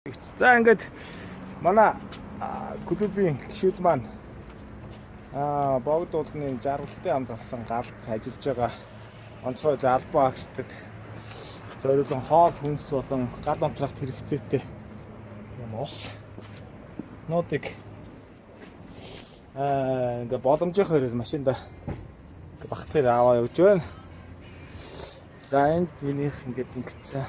За ингээд манай клубын гишүүд маань Богд уулын жаргалантын хамт болсон галт ажиллаж байгаа онцгой албан агштад зориулсан хоол хүнс болон гал унтраахад хэрэгцээтэй юм ус нуудыг ингээд боломжийн хоёроор машинда багтахыг аваа явж байна. За энд минийх ингээд ингэсэн.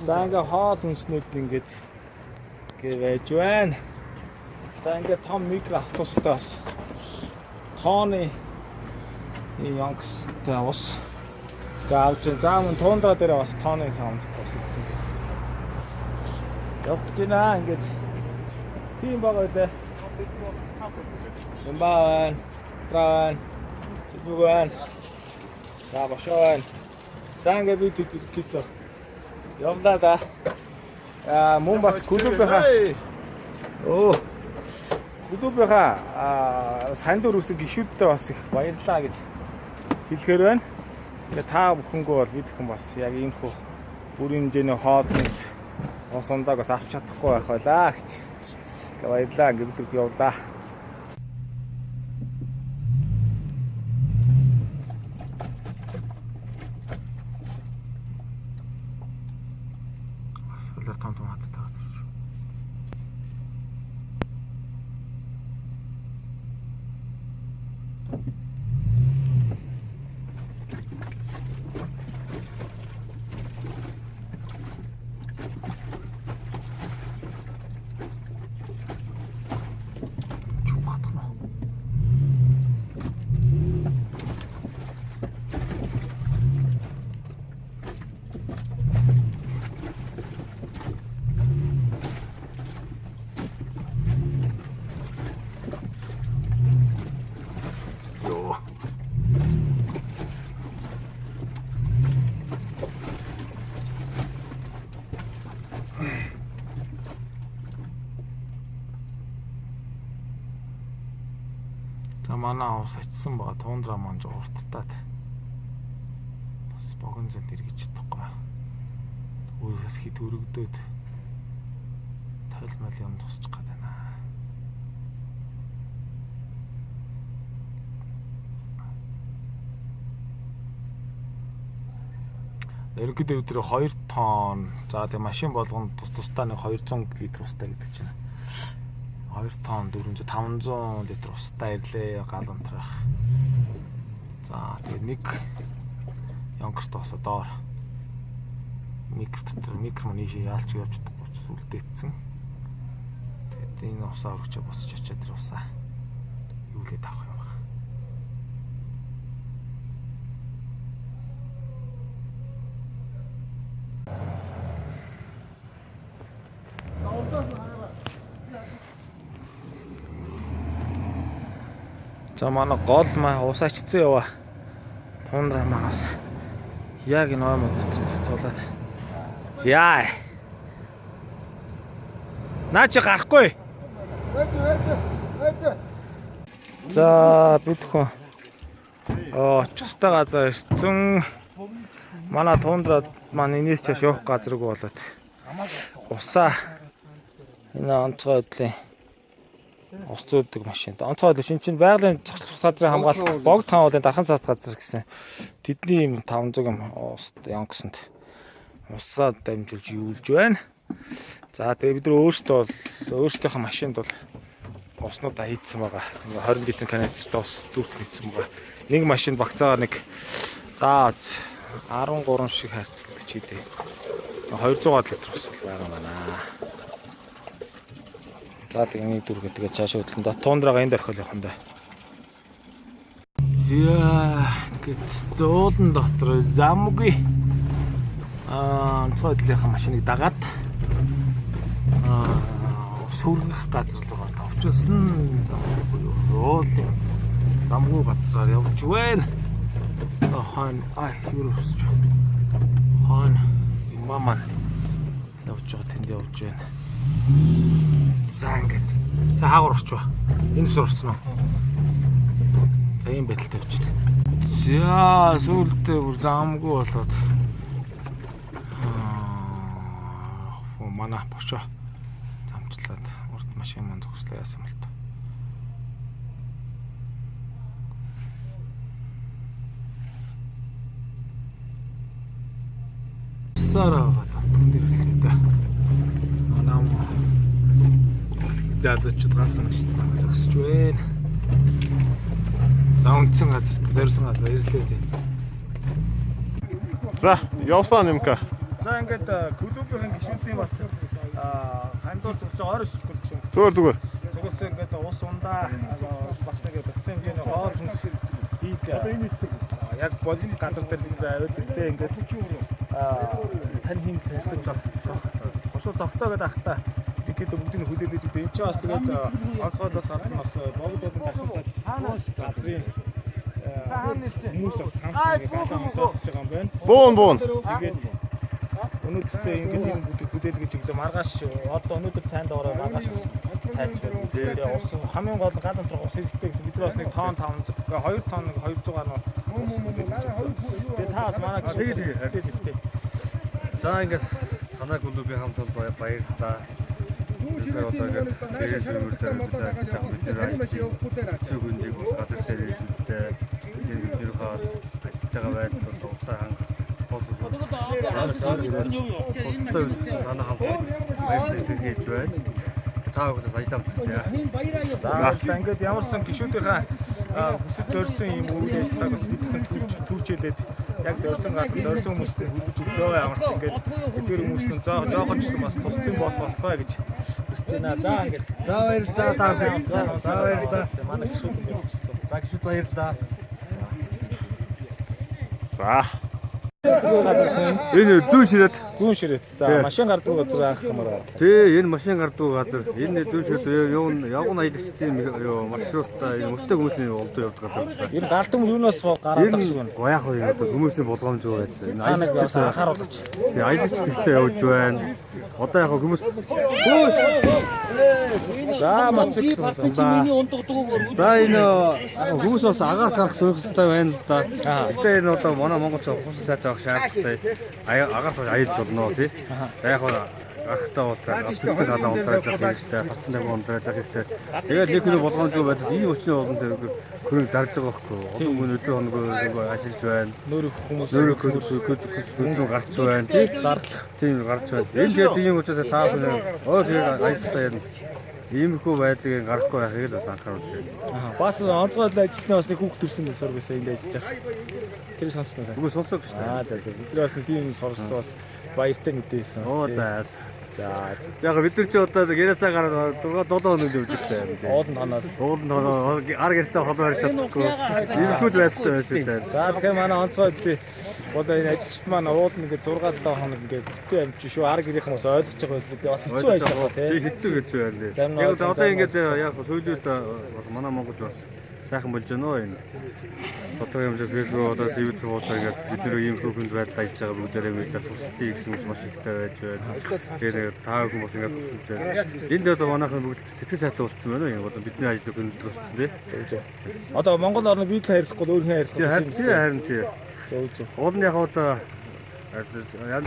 За ингээд хоол хүнснүүд ингээд байж байна. За ингээд том микро автобустай бас тонны янгстай ус gaavч заамын тундра дээр бас тонны саунд тусалсан гэх. Явж байна ингээд тийм байгаа дээ. Ямбан, тран, зүгүүн. За бошоон. За ингээд бид ирэхэд явлаа да. Мөн бас клубынхаа клубынхаа санд өрөөсөн гишүүдтэй бас их баярлалаа гэж хэлэхээр байна. Тэгээ та бүхэнгөө бол бид бүхэн бас яг иймхүү бүрийн хэмжээний хоол хүнс ус ундааг бас авч чадахгүй байх байлаа гэж. Тэгээ баярлалаа ингээд бид явлаа. Том хаттай газар. За манай ус ачсан байгаа тундра маань жуурттаад бас богон зэнд эргэж чадахгүй. Өөрөөс хит өргөдөөд тойлмол юм тусчих гээд байна. Ерөнхийдөө өдөр 2 тонн. За тэг машин болгонд тусдаа нэг 200 литр устай гэдэг чинь. 2 тонн 400 500 литр устай ирлээ гал унтраах. За тэгээ нэг янгерт бас доор микро дотор микро нийшээ яалч явж чадахгүй учраас үлдээсэн. Тэгээд энэ усаа өргөчөө босч очиад тэр усаа юулээд авах юм байна. За манай гол маа ус ачцсан яваа. Тундра манаас яг энэ ой дотор туулаад. Яа. Наач гарахгүй. За бид хөө очстой газар ирсэн. Манай тундра маань энэс чаш явах газарг болоод усаа энэ онцгой хөдлийн ус зөөдөг машин. Онцгой л чинь байгалийн зохицох газрын хамгаалалт Богд уулын дархан цаазтай газар гэсэн. Тэдний юм 500 ам ус янгсанд усаа дамжуулж юулж байна. За тэгээ бид нар өөрсдийнхөө машинд бол уснуудаа хийцсэн байгаа. 20 литр канистртай ус дүүртэл хийцсэн байгаа. Нэг машинд багцаагаар нэг за 13 шиг хайрц гэдэг чийдээ. 200 литр ус байгаа байна. За тэгээ нэг дүр гэдэг чаашаа хөдлөндөө тундрага энд орхиол явах юм да. За ингээд уулын дотор замгүй онцгой хөдлийн машиныг дагаад сүргэх газар руу тавчилсан уулын замгүй газраар явж байна. Хаан юу өсч. Хаан маман явж байгаа тэнд явж байна. За ингээд. За хаагур орчваа. Энэ сүр орсон уу? За ийм байдалтай явчихлаа. За сүүлдээ бүр замгүй болоод манай бошоо машин маань зогслоо яасан бол тоо. Сараа татсан дээр хэлээ да. Анаа заадчуд гарсан гэж байна зогсож байна. За унтсан газарт зорьсон газар ирлээ дээ. За, явсан юмка. За ингээд клубын гишүүдийн бас хандуул зогсож байгаа орой шүлгүүл гişүн. Зүгээр. Зүгээс ингээд ус ундаа бас нэг бацсан хэмжээний хоол хүнс хийх. Яг болон газар дээр бид аваад ирлээ ингээд тань хин хэлсэн Хошууч Цогтоо гэдэг ахта ихэд бүгдийг хүлээлгэж өгдөө. Энд ч бас тэгээд онцгойлоос гадна бас Богд дархан газрын хүмүүс бас хамт тооцож байгаа юм байна. Буун. Тэгээд өнөөдөртөө ингээд юм бүдээлгэж өгдөө маргааш одоо өнөөдөр цаанд ороо маргааш цайч байдаг. Тэгээд ус хамгийн гол гал онцгой ус хэрэгтэй гэсэн бид бас нэг тонн 500 2 тонн 200 гаруй ус мэдээж. Тэгээд таас манай тэгээд тийм. За ингээд танай клубын хамт бол баярлалаа. Тэгээд одоо ингээд тэгээд зөвөртэй зөвхөндийг газар дээр үүстэй тэр хаас ажиллаж байгаа байдал бол усаа хангах танай хамт баярлалаа хийж байна. Та бүхэнд баярлалаа. За ингээд ямарсан гişүүдийнхаа хүсэл зорьсон юм үйл ажиллагааг бас бид бүхэн түүчээлээд яг зорьсон газар зорьсон хүмүүстэй хүлээж өглөө ямарсан ингээд эдгээр хүмүүстэн жоохон ч гэсэн бас тусдсан болохгүй гэж хүсэж байна. За ингээд за баярлалаа та бүхэн. За баярлалаа. Манай гişүүд ингээд хүссэн. За гişүүд баярлалаа. За. Энэ Зүүн Ширээт. За машин гардаг газар анх хамаараа. Тий, энэ машин гардаг газар. Энэ Зүүн Ширээт явган аялагчдын маршрутта энэ мөртэй хүмүүсийн олдоо явдаг газар. Энэ галдан юунаас гараад шиг байна. Гояах уу одоо хүмүүсийн болгоомжгүй байдаг. Энэ аялагчдаас анхааруулж. Тий, аялагчдтай явж байна. Одоо яг хүмүүс за мацэг миний ундагдаг. за энэ хүмүүс бас агаарт гарах зорилготой байна л да. Гэтэ энэ одоо манай Монголч хус сайтай авах шаардлагатай. Агаарт аялж болно тий. Яг ахтаа болтой авсан гадаа унтрааж явах хэрэгтэй. Татсан дээр унтрааж явах хэрэгтэй. Тэгээд нэг хүн болгоомжгүй байдал ийм өчнөө олон дээр хөрөг зарж байгаа байхгүй. Одоо хүн өдөр хоногоо ажиллаж байна. Нөрөө гарч байна тий. Зарлах тийм гарч байна. Энэ тэгээд ийм учраас та бүхэн тэгээд аялалтаа ярина. Иймэрхүү байдлыг гарахгүй байхыг л анхааруулж байна. Бас онцгой ажилтны бас нэг хүүхд төрсөн гэж сургасан энд ажиллаж байгаа. Тэр сонсноо. Үгүй сонсоогүй шүү дээ. За. Бид нар бас нэг тийм сургасан бас баяртай мэдээсэн. За. За. Яг бид нар ч одоо гэрээсээ гараад 6-7 хоног явж штэ. Уулын тоноо ар гэртээ холбоо харж чадахгүй. Иймэрхүү байдалтай байсан тийм. За тэгэхээр манай онцгой би одоо энэ ажилчид маань уул ингээд 6-7 хоног ингээд бүтэн амжиж шүү ар гэрийнх хүмүүс ойлгож байгаа байл би бас хэцүү ажиллаа тий. Хэцүү байна. Яг одоо ингээд яг сүүлүүд бас манай Монголч бас сайхан болж байна уу энэ. Одоо юм шиг фэйсбүүк одоо ТV хуудас ингээд бид нэр ийм хөөхөнд байдал ажиллаж байгаа бүгдээрээ мэдээ тусдгийг гэсэн хүмүүс маш ихтэй байж байна. Тэгээд таа хүмүүс ингээд тусалж байна. Энд одоо манайхан бүгд сэтгэл сайтай болчихсон байна уу? Одоо бидний ажлыг хөндлөж болчихсон тий. Одоо Монгол орны бид л хайрлахгүй өөр хэн хайрлахгүй. Харин тий. Уулын яг одоо янз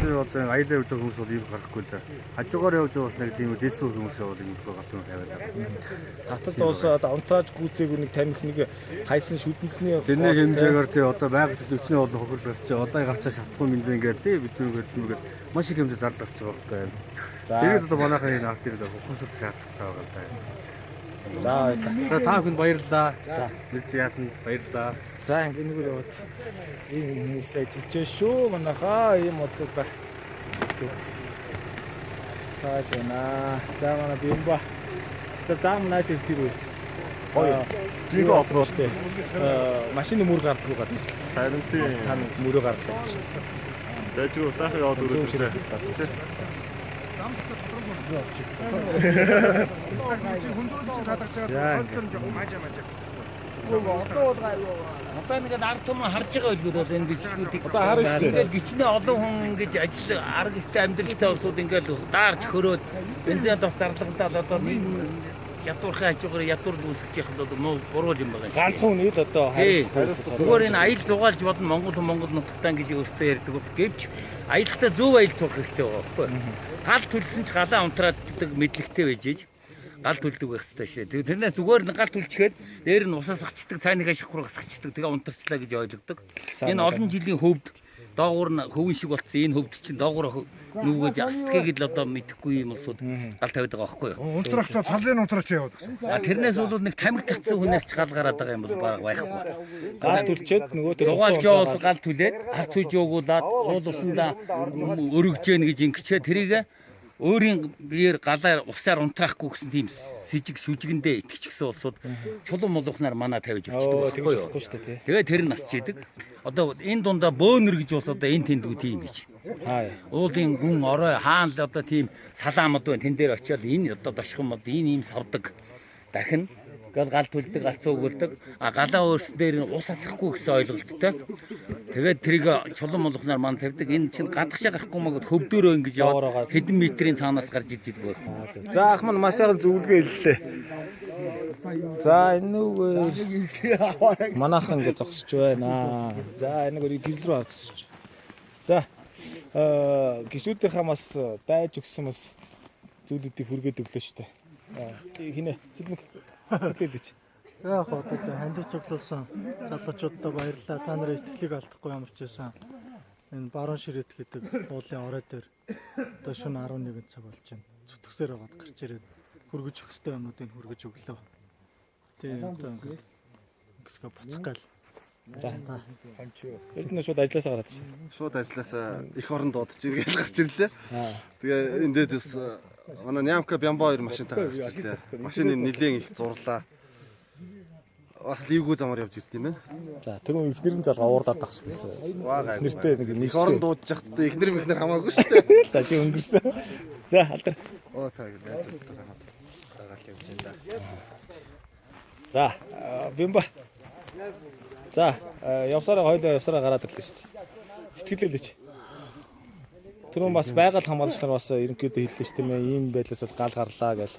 бүрийн одоо аялал явж байгаа хүмүүс бол ийм гарахгүй л да. Хажуугаар явж байгаа бас нэг тийм дээсүү хүмүүс бол ийм гарт юм тавиад байгаа. Таталт ус одоо унтрааж гүйцээг нэг тамхи нэг хайсан шүдэнцний тэрний хэмжээгээр тий одоо байгаль төсвийн олон хохирол гарч одоо гарчаа шатахгүй мэдээ ингээл тий бид нүгээр маш их хэмжээ зарлах гэж байгаа байхгүй. Тэгээд одоо манайхаа энэ арт дээр хохирол шаардлагатай байгаа л да. За та бүхэнд баярлалаа. Бид яасан баярлалаа. За ингэ нэгээр яваад ийм хүмүүс ажиллаж шүү манайхаа ийм бодлоо ба. Цааж байна. За манай бимба. За нааш иртээ. Жиг офроостэй. Машины мөр гардаг газар. Харин тийм. Тань мөрөө гардаг шүү. Дэж юу сайхан яваад өрөөдөө. Одоо нэг ард түмэн харж байгаа байлгүй энэ гişүүдийг. Одоо харна шүү дээ. Ингээд гिचнээ олон хүн ингэж ажил арга ихтэй амьдралтай усууд ингээд даарч хөрөөд бензин дос зарлагтаад одоо нэг ятуурхай хажуугаар ятуур үүсгэж яхад одоо нуу бургуул юм байгаа. Ганцхан нийл одоо зүгээр энэ аялал дугаалж бодно Монгол нутагтаа гэж өөртөө ярьдаг ус гэвч аялалтаа зөв аялал суух хэрэгтэй байгаа байхгүй. Гал төлсөн ч галаа унтраад гэдэг мэдлэгтэй байж иж гал төлдөг байх хэрэгтэй шээ. Тэрнээс зүгээр нь гал төлчихээд дээр нь усаас гацдаг, цайныг шахах гацдаг. Тэгээ унтарчлаа гэж ойлгодог. Энэ олон жилийн хөвд доогуур нь хөвөн шиг болцсон. Энэ хөвд чинь доогуур нүгэж астгийг л одоо мэдэхгүй юм улсууд гал тавиад байгаа байхгүй юу? Унтраахта талын унтраач яваад гэсэн. Тэрнээс бол нэг тамхи татсан хүнээс ч гал гараад байгаа юм бол баг байхгүй. Гал төлчөөд нөгөө Зугаалж яваас гал түлээд харц үж өгүүлээд уул усандаа өргөж гэн гэж ингэчээ тэрийг өөрийн биеэр галаар усаар унтраахгүй гэсэн тийм сэжиг сүжигэндээ итгэчихсэн улсууд чулуун молохнаар манай тавьж авчдаг байхгүй юу? Тэгээ тэр нь насч идэг. Одоо энэ дундаа бөөнөр гэж бол одоо энэ тэндгүй тийм гэж. Уулын гүн орой хаан л одоо тийм салаамд байна. Тэн дээр очиод энэ одоо дошхон мод энэ юм савдаг. Дахин гал төлдөг, галц өгүүлдэг. Галаа өөрсөн дээр нь ус асахгүй гэсэн ойлголттой. Тэгээд тэрийг чулуун молохноор маань тавьдаг. Энэ чинь гадагшаа гарахгүй магад хөвдөөрөө ингэж яваад хэдэн метрийн цаанаас гарч иж идэг байх. За ах маань маш сайхан зөвлөгөө хэллээ. За энэ үгээр манайхан ингэ зогсож байна. За энэ үгээр гэрэл рүү авчихж. За гişүүдийнхаа бас дайж өгсөн бас зүйлүүдийг хүргээд өглөө штэ. Хинэ цэвмэг хэлээч. За яг одоо хандив цуглуулсан залуучуудаа баярлалаа. Та нарын итгэлийг алдахгүй ямар ч байсан. Энэ Баруун Ширээт гэдэг уулын орой дээр одоо шөнө 11 цаг болж байна. Зүтгсээр аваад гарч ирээд хүргэж өгстэй юмнуудыг хүргэж өглөө. Тийм одоо ингэсгээ буцах гал. За эрдэнэ шууд ажилласаа гараад ирсэн. Шууд ажилласаа их орон дуудаж иргээл гарч ирлээ. Тэгээ энэ дэд бас манай Нямка Бямбо 2 машинтай гарч ирлээ. Машины нэлээд их зурлаа. Бас ливгүй замаар явж ирд юм байна. За тэр нь ихнэрийн залгаа уурлаад тах шиг байсан. Ихнэртэй нэг их орон дуудаж явахдаа ихнэр михнэр хамаагүй шүү дээ. За чи өнгөрсөн. За алдар. Оо таа гаргаал явж байна да. За бимба. За явсараа хоёлоо явсараа гараад ирлээ шүү дээ. Сэтгэлээлээч. Тэр нь бас байгаль хамгаалагч нар бас ерөнхийдөө хэллээ шүү дээ. Ийм байдлаас бол гал гарлаа гэл.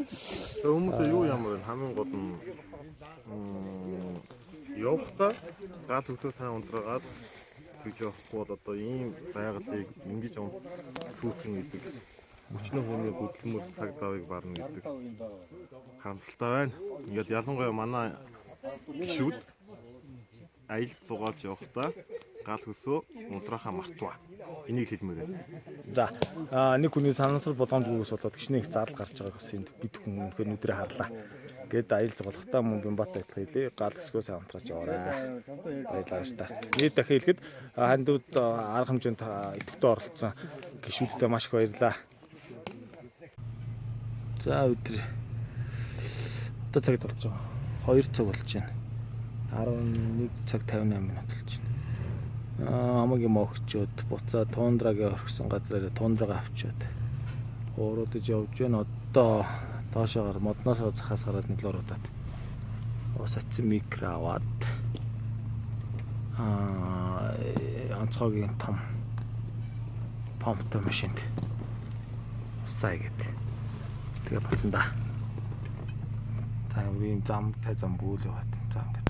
Хүмүүсээ юу ямар вэ? Хамгийн гол нь явахдаа гал өсөө сайн унтраагаад гэж явахгүй бол одоо ийм байгалыг ингэж сүүхэн гэдэг өчнөө хүний хөдөлмөр цаг завыг барна гэдэг харамсалтай байна. Ингээд ялангуяа манай гişүүд аялал зугаалж явахдаа гал хөсөө унтраахаа мартваа. Энийг хэлмээр байна. За нэг хүний санамсар боломжгүйгээс болоод гişний их зардал гарч байгааг бас энд бид хүн өнөхөр нүдрээ харлаа. Гээд аялал зугаалахтаа мөн бимбатай адилхан хэлээ. Гал өсгөөс унтрааж яваарай. Баярлалаа шүү дээ. Нийт дахин хэлэхэд хандууд арга хэмжээнд идэвхтэй оролцсон гişүүдтэй маш их баярлалаа. За өдөр одоо цагт болж байгаа. 2 цаг болж байна. 11 цаг 58 минут болж байна. Хамаагийн могчод буцаа тундрагийн орхисон газраараа тундрага авчиад ууруудаж явж байна. Одоо доошоор модноос захаас гараад нөлөөрөөдаад ус атсан микро аваад онцгойгийн том помптой машинд усаа игээд тэгээ болсон да. За ийм зам бүүл яваад за ингээд